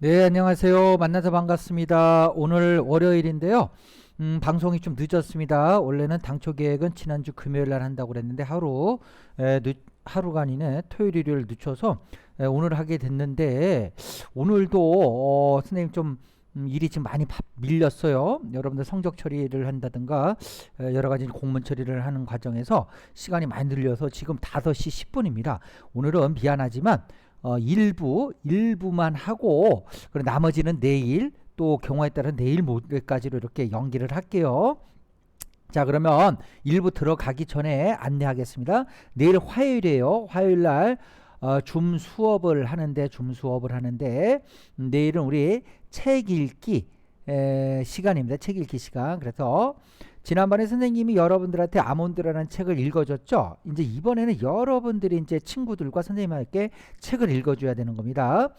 네, 안녕하세요. 만나서 반갑습니다. 오늘 월요일인데요. 방송이 좀 늦었습니다. 원래는 당초 계획은 지난주 금요일 날 한다고 그랬는데 하루가 아니네. 토요일, 일요일 늦춰서 오늘 하게 됐는데 오늘도 선생님 좀 일이 지금 많이 밀렸어요. 여러분들 성적 처리를 한다든가 여러 가지 공문 처리를 하는 과정에서 시간이 많이 늘려서 지금 5시 10분입니다. 오늘은 미안하지만 일부만 하고 그리고 나머지는 내일 또 경우에 따라 내일 모레까지로 이렇게 연기를 할게요. 자, 그러면 일부 들어가기 전에 안내하겠습니다. 내일 화요일이에요. 화요일 날 줌 수업을 하는데 내일은 우리 책 읽기 시간입니다. 책 읽기 시간. 그래서 지난번에 선생님이 여러분들한테 아몬드라는 책을 읽어줬죠. 이제 이번에는 여러분들이 이제 친구들과 선생님에게 책을 읽어줘야 되는 겁니다.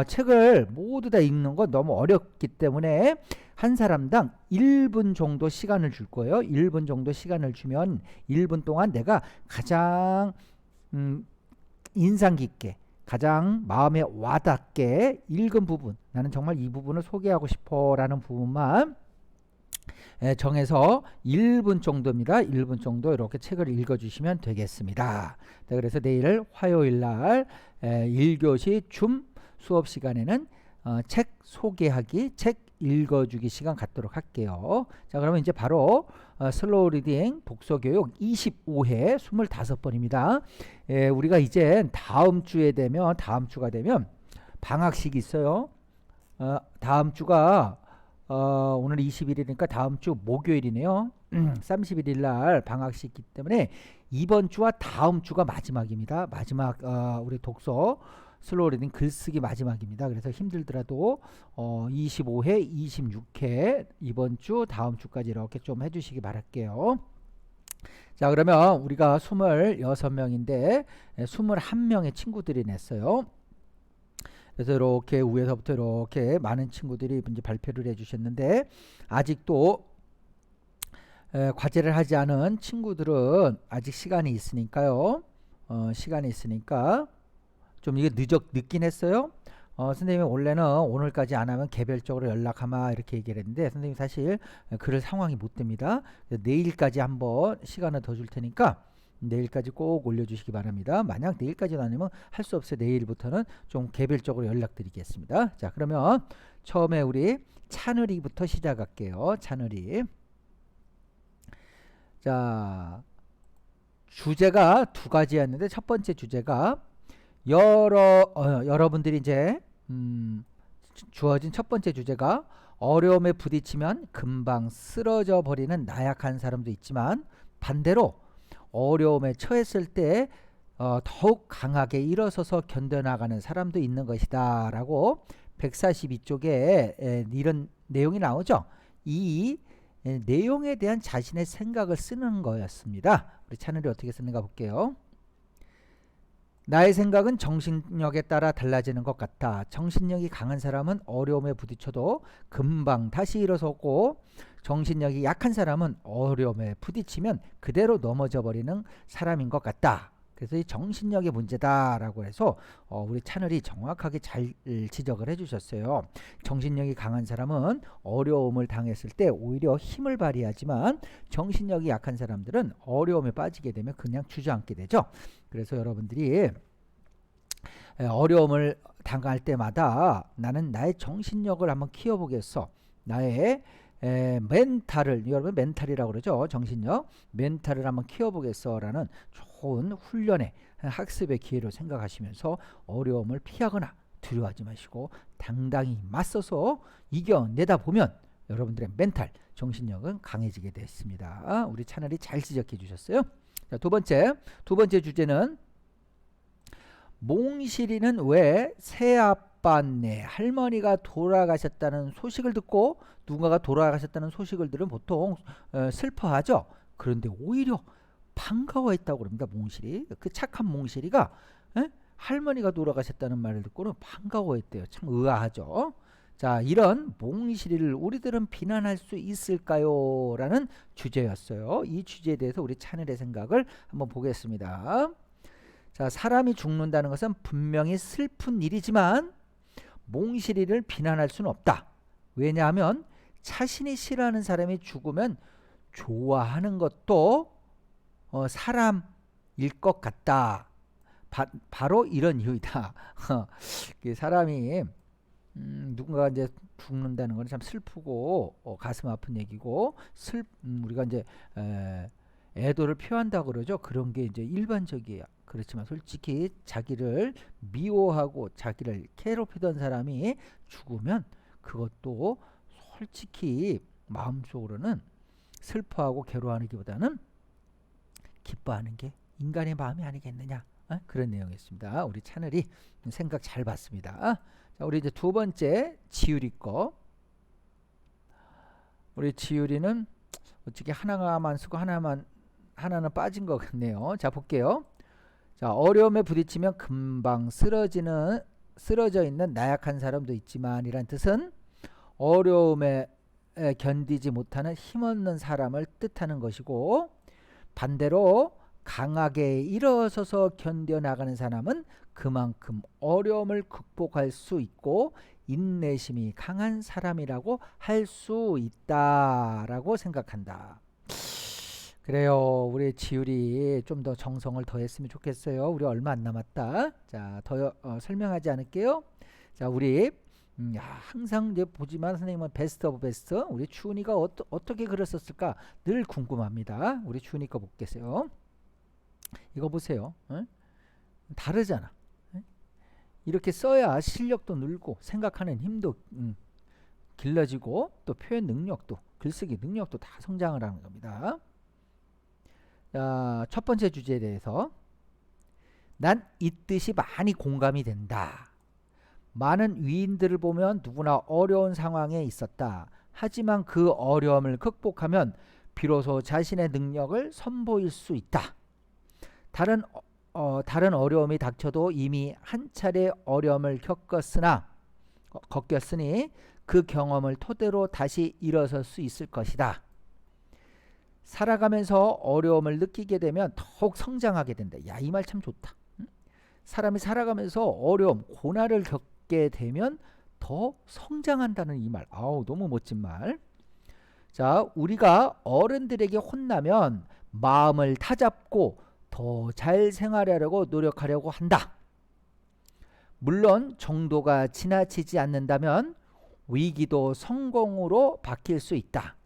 책을 모두 다 읽는 건 너무 어렵기 때문에 한 사람당 1분 정도 시간을 줄 거예요. 1분 정도 시간을 주면 1분 동안 내가 가장 인상 깊게 가장 마음에 와닿게 읽은 부분, 나는 정말 이 부분을 소개하고 싶어 라는 부분만 정해서 1분 정도입니다. 1분 정도 이렇게 책을 읽어주시면 되겠습니다. 네, 그래서 내일 화요일 날 1교시 줌 수업 시간에는 책 소개하기, 책 읽어주기 시간 갖도록 할게요. 자, 그러면 이제 바로 슬로우 리딩 독서교육 25회 25번입니다. 우리가 이제 다음 주가 되면 방학식이 있어요. 다음 주가 오늘 21일이니까 다음 주 목요일이네요. 31일 날 방학식이기 때문에 이번 주와 다음 주가 마지막입니다. 마지막 우리 독서 슬로우 리딩 글쓰기 마지막입니다. 그래서 힘들더라도 25회, 26회 이번 주 다음 주까지 이렇게 좀 해주시기 바랄게요. 자, 그러면 우리가 26명인데 21명의 친구들이 냈어요. 그래서 이렇게 위에서부터 이렇게 많은 친구들이 이제 발표를 해주셨는데 아직도 과제를 하지 않은 친구들은 아직 시간이 있으니까요. 시간이 있으니까 좀 이게 늦긴 했어요. 선생님이 원래는 오늘까지 안 하면 개별적으로 연락하마 이렇게 얘기를 했는데 선생님 사실 그럴 상황이 못 됩니다. 내일까지 한번 시간을 더 줄 테니까 내일까지 꼭 올려주시기 바랍니다. 만약 내일까지는 아니면 할 수 없어요. 내일부터는 좀 개별적으로 연락드리겠습니다. 자, 그러면 처음에 우리 찬을이부터 시작할게요. 찬을이. 자, 주제가 두 가지였는데 첫 번째 주제가 여러분들이 이제 주어진 첫 번째 주제가 어려움에 부딪히면 금방 쓰러져 버리는 나약한 사람도 있지만 반대로 어려움에 처했을 때 더욱 강하게 일어서서 견뎌나가는 사람도 있는 것이다 라고 142쪽에 이런 내용이 나오죠. 이 내용에 대한 자신의 생각을 쓰는 거였습니다. 우리 찬을이 어떻게 쓰는가 볼게요. 나의 생각은 정신력에 따라 달라지는 것 같아. 정신력이 강한 사람은 어려움에 부딪혀도 금방 다시 일어서고 정신력이 약한 사람은 어려움에 부딪히면 그대로 넘어져 버리는 사람인 것 같다. 그래서 이 정신력의 문제다라고 해서 우리 찬을이 정확하게 잘 지적을 해주셨어요. 정신력이 강한 사람은 어려움을 당했을 때 오히려 힘을 발휘하지만 정신력이 약한 사람들은 어려움에 빠지게 되면 그냥 주저앉게 되죠. 그래서 여러분들이 어려움을 당할 때마다 나는 나의 정신력을 한번 키워보겠어. 나의 멘탈을, 여러분 멘탈이라고 그러죠. 정신력, 멘탈을 한번 키워보겠어 라는 좋은 훈련의 학습의 기회로 생각하시면서 어려움을 피하거나 두려워하지 마시고 당당히 맞서서 이겨내다 보면 여러분들의 멘탈, 정신력은 강해지게 됐습니다. 우리 채널이 잘 지적해 주셨어요. 자, 두 번째 주제는 몽실이는 왜 새아빠네 할머니가 돌아가셨다는 소식을 듣고 누군가가 돌아가셨다는 소식을 들으면 보통 슬퍼하죠. 그런데 오히려 반가워했다고 그럽니다. 몽실이. 그 착한 몽실이가 할머니가 돌아가셨다는 말을 듣고는 반가워했대요. 참 의아하죠. 자, 이런 몽실이를 우리들은 비난할 수 있을까요? 라는 주제였어요. 이 주제에 대해서 우리 찬을의 생각을 한번 보겠습니다. 자, 사람이 죽는다는 것은 분명히 슬픈 일이지만 몽실이를 비난할 수는 없다. 왜냐하면 자신이 싫어하는 사람이 죽으면 좋아하는 것도 사람일 것 같다. 바로 이런 이유이다. 사람이 누군가가 이제 죽는다는 건 참 슬프고 가슴 아픈 얘기고 우리가 이제 애도를 표한다고 그러죠. 그런 게 이제 일반적이에요. 그렇지만 솔직히 자기를 미워하고 자기를 괴롭히던 사람이 죽으면 그것도 솔직히 마음속으로는 슬퍼하고 괴로워하기보다는 기뻐하는 게 인간의 마음이 아니겠느냐. 그런 내용이었습니다. 우리 차늘이 생각 잘 봤습니다. 자, 우리 이제 두 번째 지율이 거. 우리 지율이는 어떻게 하나만 쓰고 하나는 빠진 것 같네요. 자, 볼게요. 자, 어려움에 부딪히면 금방 쓰러져 있는 나약한 사람도 있지만 이란 뜻은 어려움에 견디지 못하는 힘없는 사람을 뜻하는 것이고, 반대로 강하게 일어서서 견뎌나가는 사람은 그만큼 어려움을 극복할 수 있고 인내심이 강한 사람이라고 할 수 있다라고 생각한다. 그래요. 우리 지율이 좀 더 정성을 더했으면 좋겠어요. 우리 얼마 안 남았다. 자, 더 설명하지 않을게요. 자, 우리 항상 이제 보지만 선생님은 베스트 오브 베스트. 우리 추은이가 어떻게 그렸었을까 늘 궁금합니다. 우리 추은이 거 보겠어요. 이거 보세요. 다르잖아. 이렇게 써야 실력도 늘고 생각하는 힘도 길러지고 또 표현 능력도 글쓰기 능력도 다 성장을 하는 겁니다. 자, 첫 번째 주제에 대해서 난 이 뜻이 많이 공감이 된다. 많은 위인들을 보면 누구나 어려운 상황에 있었다. 하지만 그 어려움을 극복하면 비로소 자신의 능력을 선보일 수 있다. 다른 어려움이 닥쳐도 이미 한 차례 어려움을 겪었으니 그 경험을 토대로 다시 일어설 수 있을 것이다. 살아가면서 어려움을 느끼게 되면 더욱 성장하게 된다. 야, 이 말 참 좋다. 사람이 살아가면서 어려움, 고난을 겪게 되면 더 성장한다는 이 말. 아우, 너무 멋진 말. 자, 우리가 어른들에게 혼나면 마음을 다잡고 더 잘 생활하려고 노력하려고 한다. 물론 정도가 지나치지 않는다면 위기도 성공으로 바뀔 수 있다.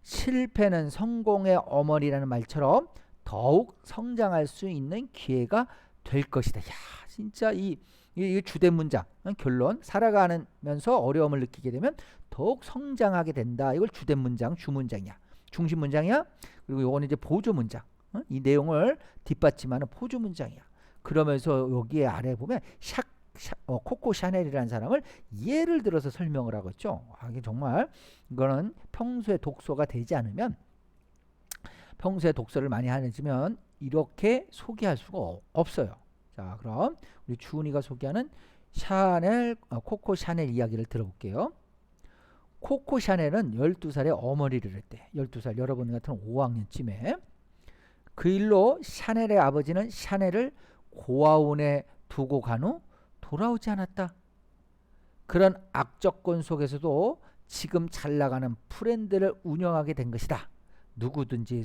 실패는 성공의 어머니라는 말처럼 더욱 성장할 수 있는 기회가 될 것이다. 야, 진짜 이 주된 문장, 결론. 살아가면서 어려움을 느끼게 되면 더욱 성장하게 된다. 이걸 주된 문장, 주문장이야. 중심 문장이야. 그리고 이거는 이제 보조 문장. 이 내용을 뒷받침하는 포주 문장이야. 그러면서 여기에 아래 보면 코코 샤넬이라는 사람을 예를 들어서 설명을 하고 있죠. 이게 정말 이거는 평소에 독서가 되지 않으면, 평소에 독서를 많이 하시면 이렇게 소개할 수가 없어요. 자, 그럼 우리 주은이가 소개하는 코코 샤넬 이야기를 들어볼게요. 코코 샤넬은 12살에 어머니를 했대. 12살, 여러분 같은 5학년쯤에. 그 일로 샤넬의 아버지는 샤넬을 고아원에 두고 간 후 돌아오지 않았다. 그런 악조건 속에서도 지금 잘 나가는 브랜드를 운영하게 된 것이다. 누구든지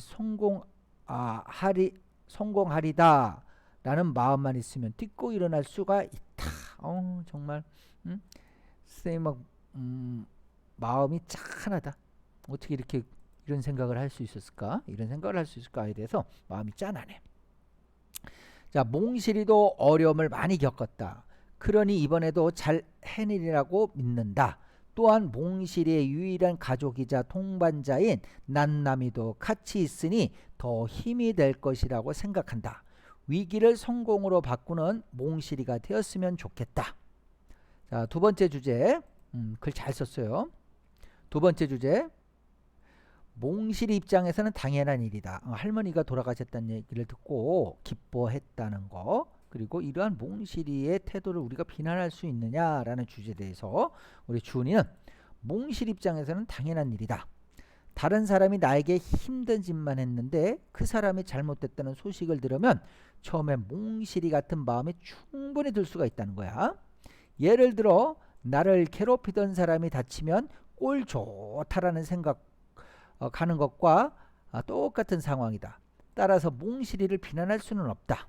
성공하리다 라는 마음만 있으면 딛고 일어날 수가 있다. 정말 선생님 막 마음이 짠하다. 어떻게 이렇게 이런 생각을 할 수 있었을까? 이런 생각을 할 수 있을까에 대해서 마음이 짠하네. 자, 몽실이도 어려움을 많이 겪었다. 그러니 이번에도 잘 해내리라고 믿는다. 또한 몽실이의 유일한 가족이자 동반자인 난남이도 같이 있으니 더 힘이 될 것이라고 생각한다. 위기를 성공으로 바꾸는 몽실이가 되었으면 좋겠다. 자, 두 번째 주제. 글 잘 썼어요. 두 번째 주제. 몽실이 입장에서는 당연한 일이다. 할머니가 돌아가셨다는 얘기를 듣고 기뻐했다는 거, 그리고 이러한 몽실이의 태도를 우리가 비난할 수 있느냐라는 주제에 대해서 우리 주은이는 몽실 입장에서는 당연한 일이다. 다른 사람이 나에게 힘든 짓만 했는데 그 사람이 잘못됐다는 소식을 들으면 처음에 몽실이 같은 마음이 충분히 들 수가 있다는 거야. 예를 들어 나를 괴롭히던 사람이 다치면 꼴 좋다라는 생각 가는 것과 똑같은 상황이다. 따라서 몽실이를 비난할 수는 없다.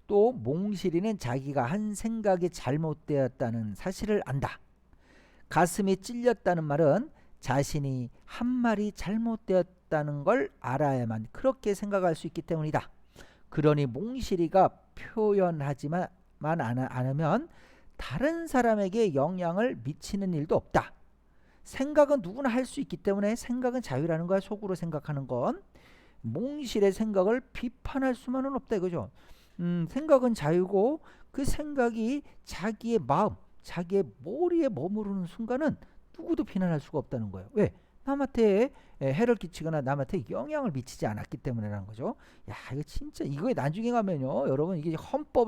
또 몽실이는 자기가 한 생각이 잘못되었다는 사실을 안다. 가슴이 찔렸다는 말은 자신이 한 말이 잘못되었다는 걸 알아야만 그렇게 생각할 수 있기 때문이다. 그러니 몽실이가 표현하지만 않으면 다른 사람에게 영향을 미치는 일도 없다. 생각은 누구나 할 수 있기 때문에 생각은 자유라는 거야. 속으로 생각하는 건. 몽실의 생각을 비판할 수만은 없다 이거죠. 생각은 자유고 그 생각이 자기의 마음, 자기의 머리에 머무르는 순간은 누구도 비난할 수가 없다는 거예요. 왜? 남한테 해를 끼치거나 남한테 영향을 미치지 않았기 때문이라는 거죠. 야, 이거 진짜 이거에 나중에 가면요, 여러분 이게 헌법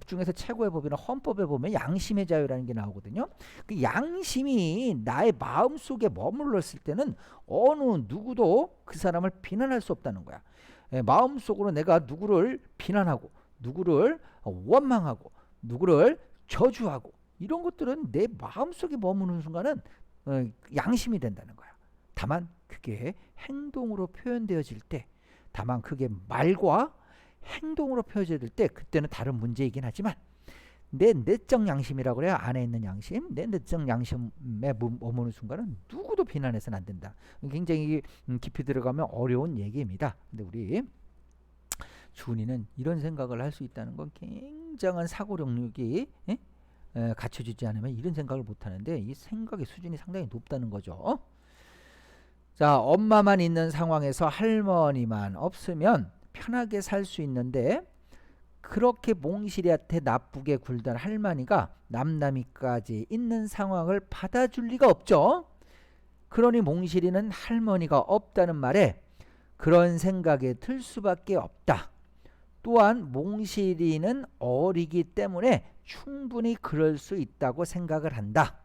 중에서 최고의 법이나 헌법에 보면 양심의 자유라는 게 나오거든요. 그 양심이 나의 마음 속에 머물렀을 때는 어느 누구도 그 사람을 비난할 수 없다는 거야. 마음 속으로 내가 누구를 비난하고 누구를 원망하고 누구를 저주하고 이런 것들은 내 마음 속에 머무는 순간은 양심이 된다는 거야. 다만 그게 행동으로 표현되어질 때, 다만 그게 말과 행동으로 표현될 때 그때는 다른 문제이긴 하지만 내 내적 양심이라고 그래요. 안에 있는 양심, 내 내적 양심에 머무는 순간은 누구도 비난해서는 안 된다. 굉장히 깊이 들어가면 어려운 얘기입니다. 근데 우리 준이는 이런 생각을 할 수 있다는 건 굉장한 사고 능력이 갖춰지지 않으면 이런 생각을 못하는데 이 생각의 수준이 상당히 높다는 거죠. 자, 엄마만 있는 상황에서 할머니만 없으면 편하게 살 수 있는데 그렇게 몽실이한테 나쁘게 굴던 할머니가 남남이까지 있는 상황을 받아줄 리가 없죠. 그러니 몽실이는 할머니가 없다는 말에 그런 생각에 들 수밖에 없다. 또한 몽실이는 어리기 때문에 충분히 그럴 수 있다고 생각을 한다.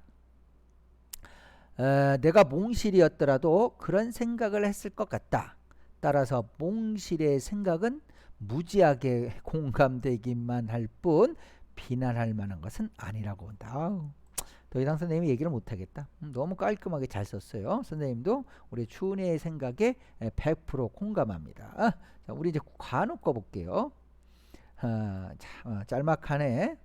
내가 몽실이었더라도 그런 생각을 했을 것 같다. 따라서 몽실의 생각은 무지하게 공감되기만 할 뿐 비난할 만한 것은 아니라고 본다. 더 이상 선생님이 얘기를 못하겠다. 너무 깔끔하게 잘 썼어요. 선생님도 우리 준이의 생각에 100% 공감합니다. 자, 우리 이제 관우 거 볼게요. 짤막하네.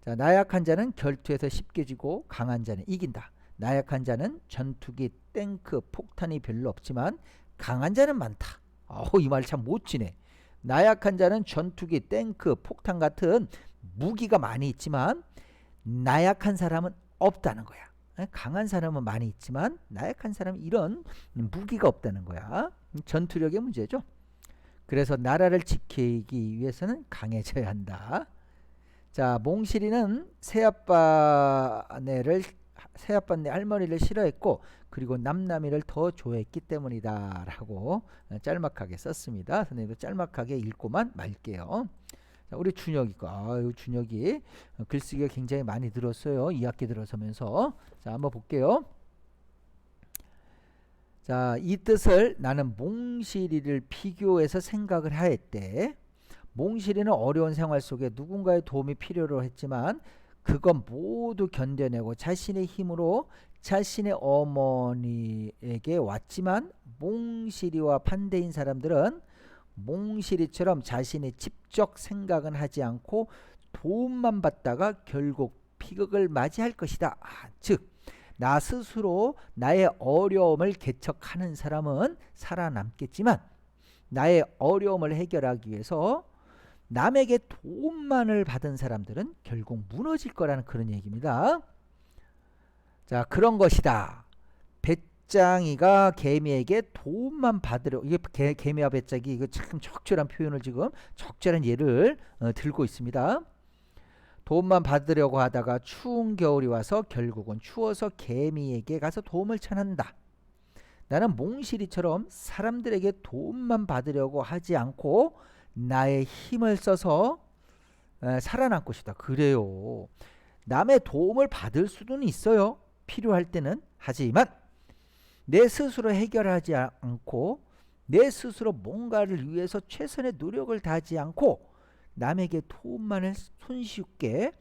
자, 나약한 자는 결투에서 쉽게 지고 강한 자는 이긴다. 나약한 자는 전투기, 탱크, 폭탄이 별로 없지만 강한 자는 많다. 이 말 참 멋지네. 나약한 자는 전투기, 탱크, 폭탄 같은 무기가 많이 있지만 나약한 사람은 없다는 거야. 강한 사람은 많이 있지만 나약한 사람은 이런 무기가 없다는 거야. 전투력의 문제죠. 그래서 나라를 지키기 위해서는 강해져야 한다. 자, 몽실이는 새아빠네 할머니를 싫어했고 그리고 남남이를 더 좋아했기 때문이다 라고 짤막하게 썼습니다. 선생님도 짤막하게 읽고만 말게요. 자, 우리 준혁이 거. 준혁이 글쓰기가 굉장히 많이 늘었어요. 2학기 들어서면서. 자, 한번 볼게요. 자, 이 뜻을 나는 몽실이를 비교해서 생각을 하였대. 몽실이는 어려운 생활 속에 누군가의 도움이 필요로 했지만 그건 모두 견뎌내고 자신의 힘으로 자신의 어머니에게 왔지만 몽실이와 반대인 사람들은 몽실이처럼 자신의 직접 생각은 하지 않고 도움만 받다가 결국 비극을 맞이할 것이다. 즉 나 스스로 나의 어려움을 개척하는 사람은 살아남겠지만 나의 어려움을 해결하기 위해서 남에게 도움만을 받은 사람들은 결국 무너질 거라는 그런 얘기입니다. 자, 그런 것이다. 배짱이가 개미에게 도움만 받으려, 이게 개미와 배짱이 이거 참 적절한 표현을 지금 적절한 예를 들고 있습니다. 도움만 받으려고 하다가 추운 겨울이 와서 결국은 추워서 개미에게 가서 도움을 청한다. 나는 몽실이처럼 사람들에게 도움만 받으려고 하지 않고 나의 힘을 써서 살아남고 싶다. 그래요. 남의 도움을 받을 수는 있어요. 필요할 때는. 하지만 내 스스로 해결하지 않고 내 스스로 뭔가를 위해서 최선의 노력을 다하지 않고 남에게 도움만을 손쉽게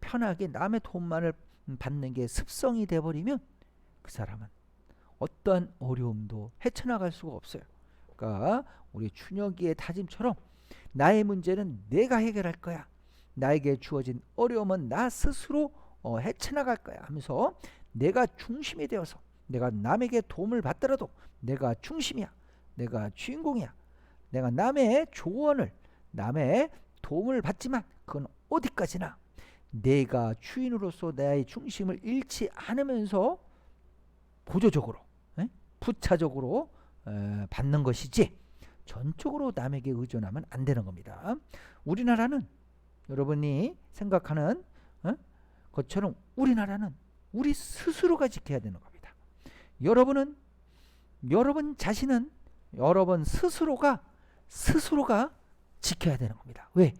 편하게 남의 도움만을 받는 게 습성이 돼버리면 그 사람은 어떠한 어려움도 헤쳐나갈 수가 없어요. 그러니까 우리 춘혁이의 다짐처럼 나의 문제는 내가 해결할 거야. 나에게 주어진 어려움은 나 스스로 헤쳐나갈 거야 하면서 내가 중심이 되어서 내가 남에게 도움을 받더라도 내가 중심이야. 내가 주인공이야. 내가 남의 조언을 남의 도움을 받지만 그건 어디까지나 내가 주인으로서 나의 중심을 잃지 않으면서 보조적으로 부차적으로 받는 것이지 전적으로 남에게 의존하면 안 되는 겁니다. 우리나라는 여러분이 생각하는 것처럼 우리나라는 우리 스스로가 지켜야 되는 겁니다. 여러분 자신은 여러분 스스로가 지켜야 되는 겁니다. 왜?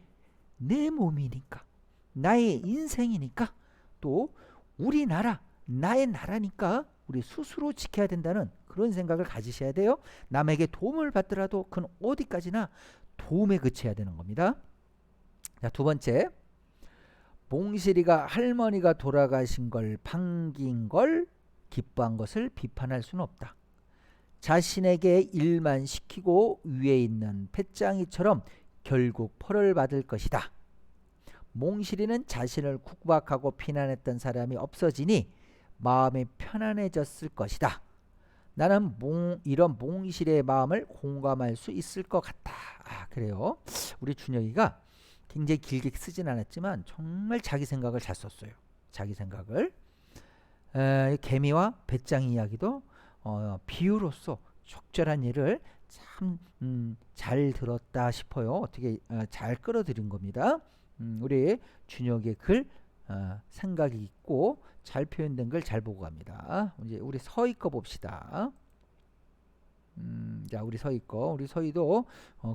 내 몸이니까, 나의 인생이니까, 또 우리나라, 나의 나라니까 우리 스스로 지켜야 된다는 그런 생각을 가지셔야 돼요. 남에게 도움을 받더라도 그건 어디까지나 도움에 그쳐야 되는 겁니다. 자, 두 번째, 몽실이가 할머니가 돌아가신 걸 반긴 걸 기뻐한 것을 비판할 수는 없다. 자신에게 일만 시키고 위에 있는 배짱이처럼 결국 벌을 받을 것이다. 몽실이는 자신을 구박하고 비난했던 사람이 없어지니 마음이 편안해졌을 것이다. 나는 이런 몽실의 마음을 공감할 수 있을 것 같다. 그래요. 우리 준혁이가 굉장히 길게 쓰진 않았지만 정말 자기 생각을 잘 썼어요. 자기 생각을. 개미와 배짱이 이야기도 비유로서 적절한 예를 참 잘 들었다 싶어요. 어떻게 잘 끌어들인 겁니다. 우리 준혁의 글 생각이 있고 잘 표현된 걸 잘 보고 갑니다. 이제 우리 서희 거 봅시다. 자, 우리 서희도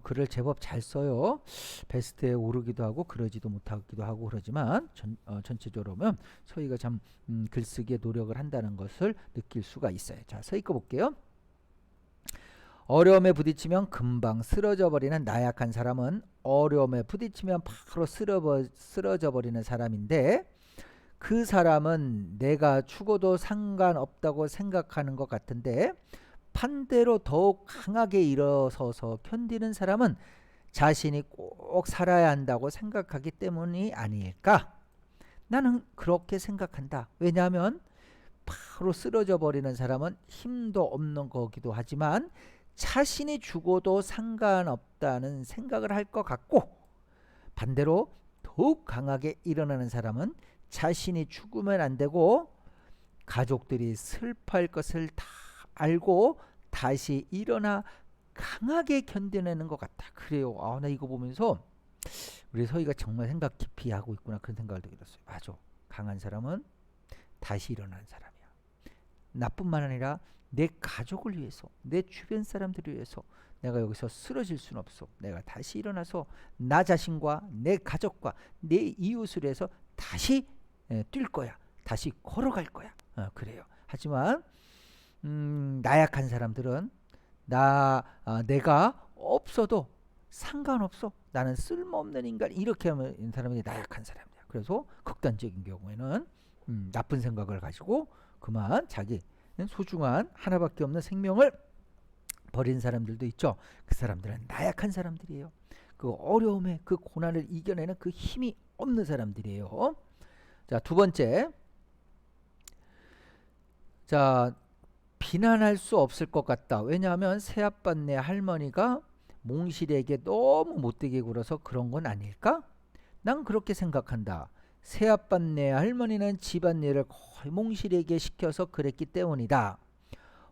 글을 제법 잘 써요. 베스트에 오르기도 하고 그러지도 못하기도 하고 그러지만 전체적으로 보면 서희가 참 글쓰기에 노력을 한다는 것을 느낄 수가 있어요. 자, 서희 거 볼게요. 어려움에 부딪히면 금방 쓰러져 버리는 나약한 사람은 어려움에 부딪히면 바로 쓰러져 버리는 사람인데 그 사람은 내가 죽어도 상관없다고 생각하는 것 같은데 반대로 더욱 강하게 일어서서 견디는 사람은 자신이 꼭 살아야 한다고 생각하기 때문이 아닐까? 나는 그렇게 생각한다. 왜냐하면 바로 쓰러져 버리는 사람은 힘도 없는 거기도 하지만 자신이 죽어도 상관없다는 생각을 할 것 같고 반대로 더욱 강하게 일어나는 사람은 자신이 죽으면 안 되고 가족들이 슬퍼할 것을 다 알고 다시 일어나 강하게 견뎌내는 것 같다. 그래요. 나 이거 보면서 우리 서희가 정말 생각 깊이 하고 있구나 그런 생각을 들게 됐어요. 맞아. 강한 사람은 다시 일어나는 사람이야. 나뿐만 아니라 내 가족을 위해서 내 주변 사람들을 위해서 내가 여기서 쓰러질 수는 없어. 내가 다시 일어나서 나 자신과 내 가족과 내 이웃을 위해서 다시 뛸 거야. 다시 걸어갈 거야. 그래요. 하지만 나약한 사람들은 내가 없어도 상관없어. 나는 쓸모없는 인간. 이렇게 하는 사람이 나약한 사람이야. 그래서 극단적인 경우에는 나쁜 생각을 가지고 그만 자기 소중한 하나밖에 없는 생명을 버린 사람들도 있죠. 그 사람들은 나약한 사람들이에요. 그 어려움에 그 고난을 이겨내는 그 힘이 없는 사람들이에요. 자, 두 번째. 자, 비난할 수 없을 것 같다. 왜냐하면 새아빠네 할머니가 몽실이에게 너무 못되게 굴어서 그런 건 아닐까? 난 그렇게 생각한다. 새아빠네 할머니는 집안일을 거의 몽실이에게 시켜서 그랬기 때문이다.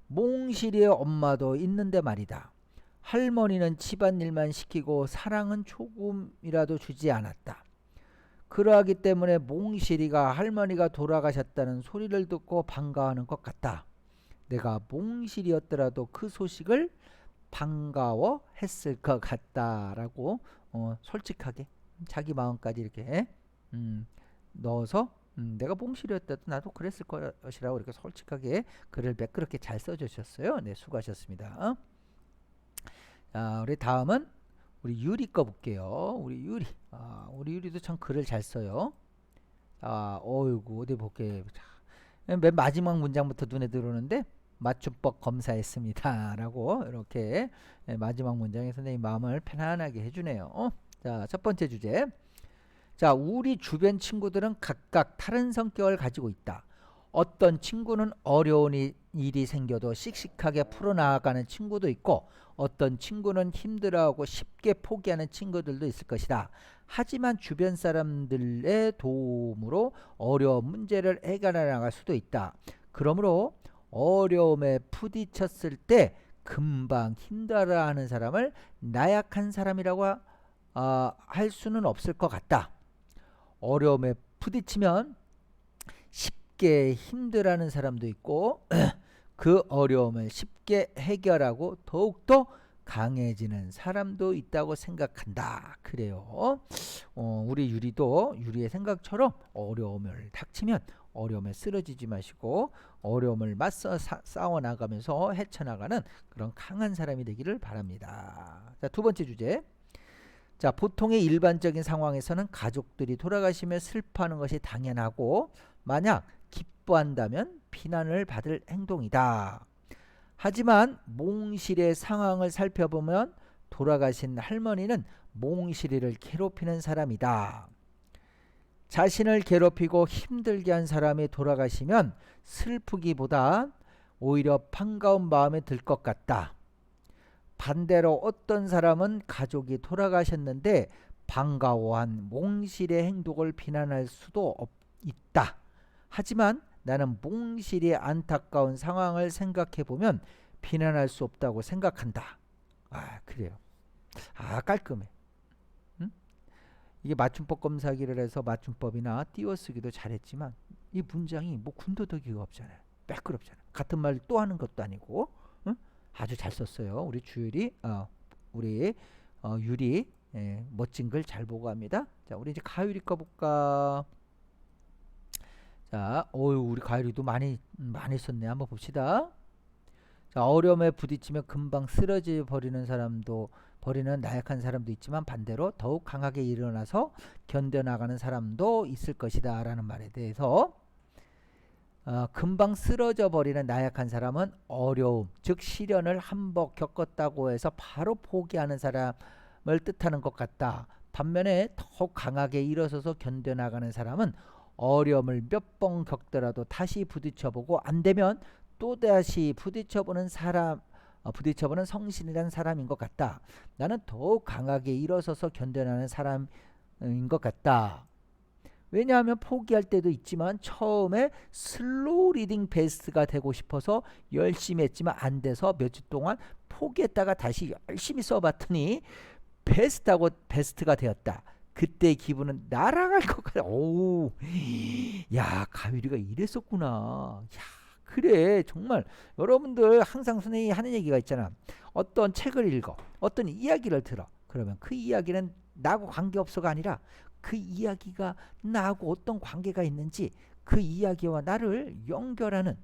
몽실이의 엄마도 있는데 말이다. 할머니는 집안일만 시키고 사랑은 조금이라도 주지 않았다. 그러하기 때문에 몽실이가 할머니가 돌아가셨다는 소리를 듣고 반가워하는 것 같다. 내가 몽실이었더라도 그 소식을 반가워했을 것 같다라고 솔직하게 자기 마음까지 이렇게 넣어서 내가 몽실이었다도 나도 그랬을 것이라고 이렇게 솔직하게 글을 매끄럽게 잘 써주셨어요. 네, 수고하셨습니다. 자, 우리 다음은 우리 유리 거 볼게요. 우리 유리도 참 글을 잘 써요. 어이구, 어디 볼게. 자, 맨 마지막 문장부터 눈에 들어오는데 맞춤법 검사했습니다. 라고 이렇게 마지막 문장에 선생님 마음을 편안하게 해주네요. 자, 첫 번째 주제. 자, 우리 주변 친구들은 각각 다른 성격을 가지고 있다. 어떤 친구는 어려운 일이 생겨도 씩씩하게 풀어나가는 친구도 있고 어떤 친구는 힘들어하고 쉽게 포기하는 친구들도 있을 것이다. 하지만 주변 사람들의 도움으로 어려운 문제를 해결해 나갈 수도 있다. 그러므로 어려움에 부딪혔을 때 금방 힘들어하는 사람을 나약한 사람이라고 할 수는 없을 것 같다. 어려움에 부딪히면 쉽게 힘들어하는 사람도 있고 그 어려움을 쉽게 해결하고 더욱더 강해지는 사람도 있다고 생각한다. 그래요. 우리 유리의 생각처럼 어려움을 닥치면 어려움에 쓰러지지 마시고 어려움을 맞서 싸워 나가면서 헤쳐나가는 그런 강한 사람이 되기를 바랍니다. 자, 두 번째 주제. 자, 보통의 일반적인 상황에서는 가족들이 돌아가시며 슬퍼하는 것이 당연하고 만약 기뻐한다면 비난을 받을 행동이다. 하지만 몽실이의 상황을 살펴보면 돌아가신 할머니는 몽실이를 괴롭히는 사람이다. 자신을 괴롭히고 힘들게 한 사람이 돌아가시면 슬프기보다 오히려 반가운 마음이 들 것 같다. 반대로 어떤 사람은 가족이 돌아가셨는데 반가워한 몽실의 행동을 비난할 수도 있다. 하지만 나는 몽실이 안타까운 상황을 생각해보면 비난할 수 없다고 생각한다. 그래요. 깔끔해. 응? 이게 맞춤법 검사기를 해서 맞춤법이나 띄어쓰기도 잘했지만 이 문장이 뭐 군더더기가 없잖아요. 매끄럽잖아요. 같은 말 또 하는 것도 아니고. 응? 아주 잘 썼어요. 우리 주율이 우리 유리 멋진 글 잘 보고 합니다. 자, 우리 이제 가율이 거 볼까? 자, 우리 가율이도 많이 썼네. 한번 봅시다. 자, 어려움에 부딪히며 금방 쓰러져 버리는 나약한 사람도 있지만 반대로 더욱 강하게 일어나서 견뎌나가는 사람도 있을 것이다 라는 말에 대해서 금방 쓰러져 버리는 나약한 사람은 어려움, 즉 시련을 한번 겪었다고 해서 바로 포기하는 사람을 뜻하는 것 같다. 반면에 더욱 강하게 일어서서 견뎌나가는 사람은 어려움을 몇 번 겪더라도 다시 부딪혀보고 안 되면 또다시 부딪혀보는 성실한 사람인 것 같다. 나는 더욱 강하게 일어서서 견뎌나가는 사람인 것 같다. 왜냐하면 포기할 때도 있지만 처음에 슬로우 리딩 베스트가 되고 싶어서 열심히 했지만 안 돼서 몇 주 동안 포기했다가 다시 열심히 써봤더니 베스트가 되었다. 그때 기분은 날아갈 것 같아. 야, 가위리가 이랬었구나. 야, 그래. 정말 여러분들 항상 선생님이 하는 얘기가 있잖아. 어떤 책을 읽어. 어떤 이야기를 들어. 그러면 그 이야기는 나하고 관계없어가 아니라 그 이야기가 나하고 어떤 관계가 있는지 그 이야기와 나를 연결하는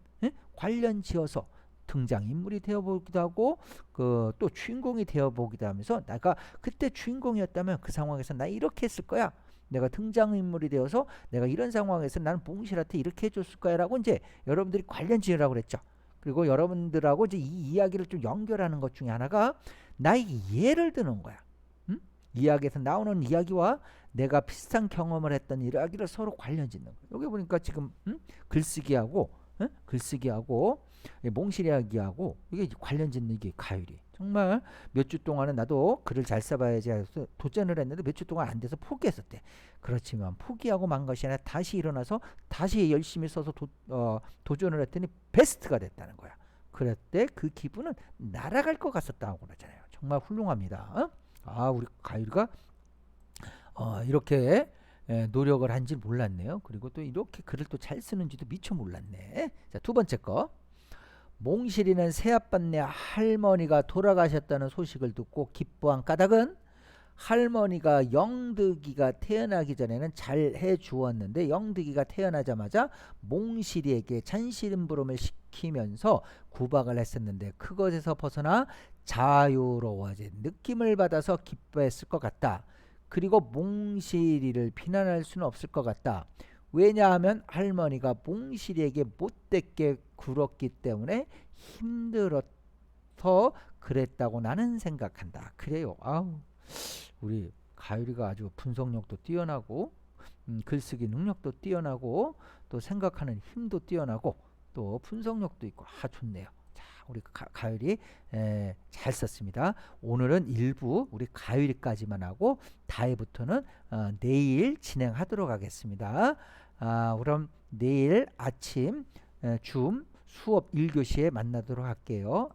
관련 지어서 등장인물이 되어보기도 하고 또 주인공이 되어보기도 하면서 내가 그때 주인공이었다면 그 상황에서 나 이렇게 했을 거야. 내가 등장인물이 되어서 내가 이런 상황에서 나는 몽실한테 이렇게 해줬을 거야 라고 이제 여러분들이 관련 지으라고 그랬죠. 그리고 여러분들하고 이제 이 이야기를 좀 연결하는 것 중에 하나가 나의 예를 드는 거야. 이야기에서 나오는 이야기와 내가 비슷한 경험을 했던 이야기를 서로 관련 짓는 거예요. 여기 보니까 지금 글쓰기하고 몽실 이야기하고 이게 관련 짓는 게 가율이. 정말 몇 주 동안은 나도 글을 잘 써봐야지 해서 도전을 했는데 몇 주 동안 안 돼서 포기했었대. 그렇지만 포기하고 만 것이 아니라 다시 일어나서 다시 열심히 써서 도전을 했더니 베스트가 됐다는 거야. 그럴 때 그 기분은 날아갈 것 같았다고 그러잖아요. 정말 훌륭합니다. 우리 가율이가 이렇게 노력을 한지 몰랐네요. 그리고 또 이렇게 글을 또 잘 쓰는지도 미처 몰랐네. 자, 두 번째 거. 몽실이는 새아빠네 할머니가 돌아가셨다는 소식을 듣고 기뻐한 까닭은 할머니가 영득이가 태어나기 전에는 잘 해주었는데 영득이가 태어나자마자 몽실이에게 잔심부름을 시키면서 구박을 했었는데 그것에서 벗어나 자유로워진 느낌을 받아서 기뻐했을 것 같다. 그리고 몽실이를 비난할 수는 없을 것 같다. 왜냐하면 할머니가 몽실이에게 못되게 굴었기 때문에 힘들어서 그랬다고 나는 생각한다. 그래요. 아우, 우리 가율이가 아주 분석력도 뛰어나고 글쓰기 능력도 뛰어나고 또 생각하는 힘도 뛰어나고 또 분석력도 있고 좋네요. 자, 우리 가율이 잘 썼습니다. 오늘은 일부 우리 가율이까지만 하고 다해부터는 내일 진행하도록 하겠습니다. 그럼 내일 아침 줌 수업 1교시에 만나도록 할게요.